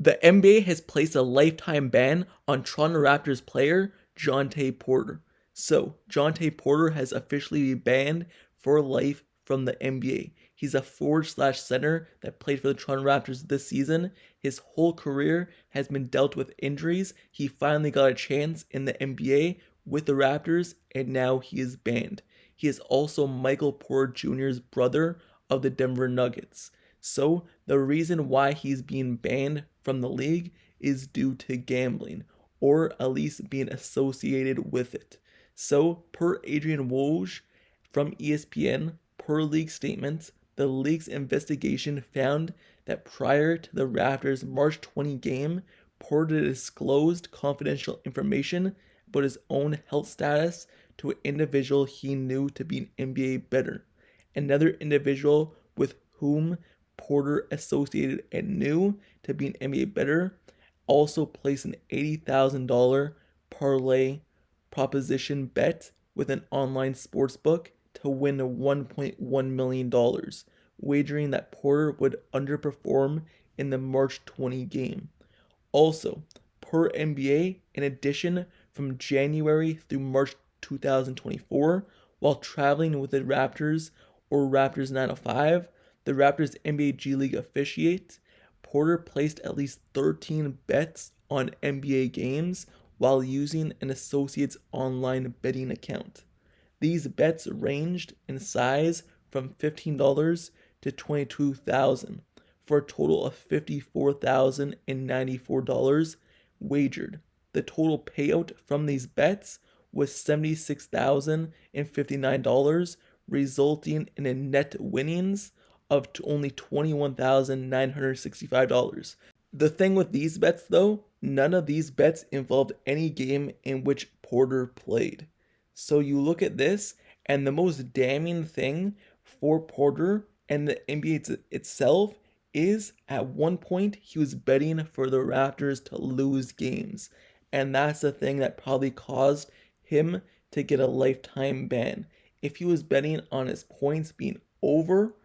The NBA has placed a lifetime ban on Toronto Raptors player Jontay Porter. So, Jontay Porter has officially been banned for life from the NBA. He's a forward/center that played for the Toronto Raptors this season. His whole career has been dealt with injuries. He finally got a chance in the NBA with the Raptors, and now he is banned. He is also Michael Porter Jr.'s brother of the Denver Nuggets. So, the reason why he's being banned from the league is due to gambling, or at least being associated with it. So, per Adrian Woj from ESPN, per league statements, the league's investigation found that prior to the Raptors' March 20 game, Porter disclosed confidential information about his own health status to an individual he knew to be an NBA bettor. Another individual with whom Porter associated and knew to be an NBA bettor also placed an $80,000 parlay proposition bet with an online sportsbook to win $1.1 million, wagering that Porter would underperform in the March 20 game. Also, per NBA, in addition, from January through March 2024, while traveling with the Raptors or Raptors 905, the Raptors NBA G League officiate, Porter placed at least 13 bets on NBA games while using an associate's online betting account. These bets ranged in size from $15 to $22,000 for a total of $54,094 wagered. The total payout from these bets was $76,059, resulting in a net winnings of only $21,965. The thing with these bets, though, none of these bets involved any game in which Porter played. So you look at this, and the most damning thing for Porter and the NBA itself is at one point he was betting for the Raptors to lose games. And that's the thing that probably caused him to get a lifetime ban. If he was betting on his points being over,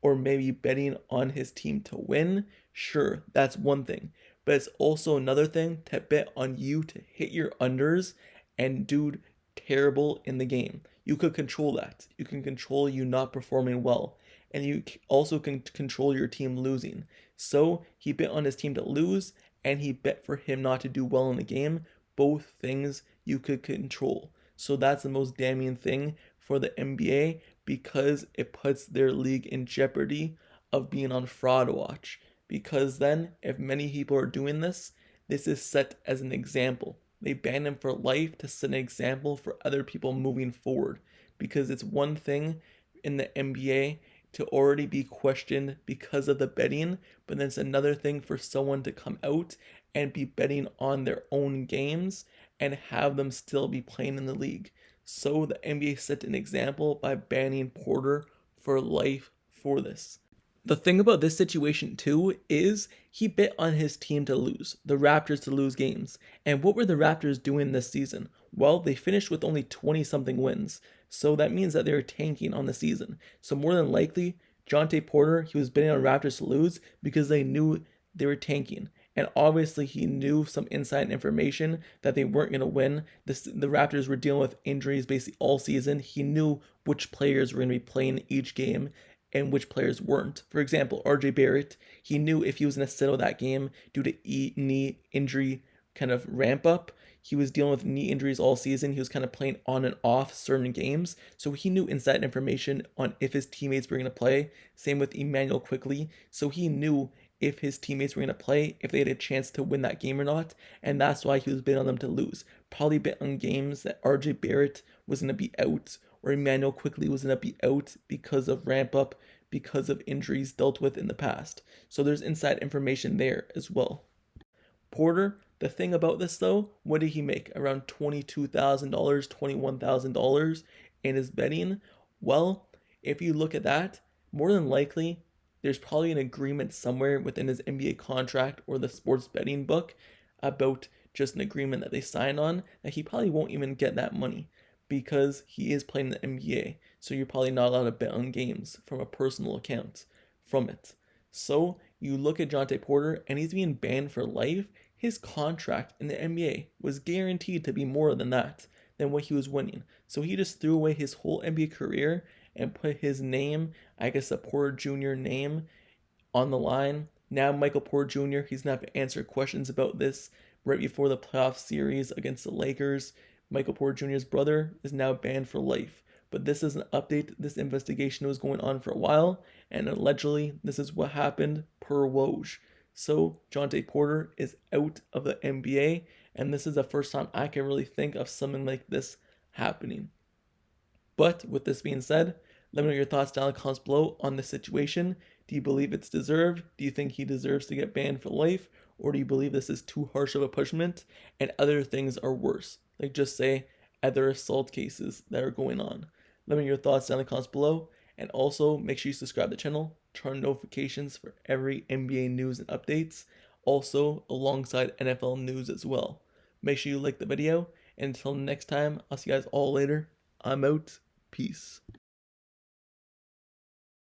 or maybe betting on his team to win, sure, that's one thing. But it's also another thing to bet on you to hit your unders and do terrible in the game. You could control that. You can control you not performing well. And you also can control your team losing. So he bet on his team to lose, and he bet for him not to do well in the game. Both things you could control. So that's the most damning thing for the NBA, because it puts their league in jeopardy of being on fraud watch. Because then, if many people are doing this, this is set as an example. They ban him for life to set an example for other people moving forward. Because it's one thing in the NBA to already be questioned because of the betting, but then it's another thing for someone to come out and be betting on their own games and have them still be playing in the league. So the NBA set an example by banning Porter for life for this. The thing about this situation too is he bet on his team to lose, the Raptors to lose games. And what were the Raptors doing this season? Well, they finished with only 20 something wins. So that means that they were tanking on the season. So more than likely, Jontay Porter, he was betting on Raptors to lose because they knew they were tanking. And obviously he knew some inside information that they weren't going to win. The Raptors were dealing with injuries basically all season. He knew which players were going to be playing each game and which players weren't. For example, RJ Barrett, he knew if he was going to settle that game due to knee injury kind of ramp up. He was dealing with knee injuries all season. He was kind of playing on and off certain games. So he knew inside information on if his teammates were going to play. Same with Emmanuel Quickly. So he knew if his teammates were going to play, if they had a chance to win that game or not. And that's why he was betting on them to lose. Probably bet on games that RJ Barrett was going to be out, or Emmanuel Quickly was going to be out because of ramp up, because of injuries dealt with in the past. So there's inside information there as well. Porter, the thing about this though, what did he make? Around $22,000, $21,000 in his betting? Well, if you look at that, more than likely, there's probably an agreement somewhere within his NBA contract or the sports betting book about just an agreement that they signed on that he probably won't even get that money because he is playing the NBA. So you're probably not allowed to bet on games from a personal account from it. So you look at Jontay Porter and he's being banned for life. His contract in the NBA was guaranteed to be more than that, than what he was winning. So he just threw away his whole NBA career and put his name, I guess the Porter Jr. name, on the line. Now Michael Porter Jr., he's going to have to answer questions about this right before the playoff series against the Lakers. Michael Porter Jr.'s brother is now banned for life. But this is an update. This investigation was going on for a while, and allegedly this is what happened per Woj. So Jontay Porter is out of the NBA, and this is the first time I can really think of something like this happening. But with this being said, let me know your thoughts down in the comments below on this situation. Do you believe it's deserved? Do you think he deserves to get banned for life? Or do you believe this is too harsh of a punishment and other things are worse? Like just say other assault cases that are going on. Let me know your thoughts down in the comments below. And also make sure you subscribe to the channel, turn on notifications for every NBA news and updates. Also alongside NFL news as well. Make sure you like the video. And until next time, I'll see you guys all later. I'm out. Peace.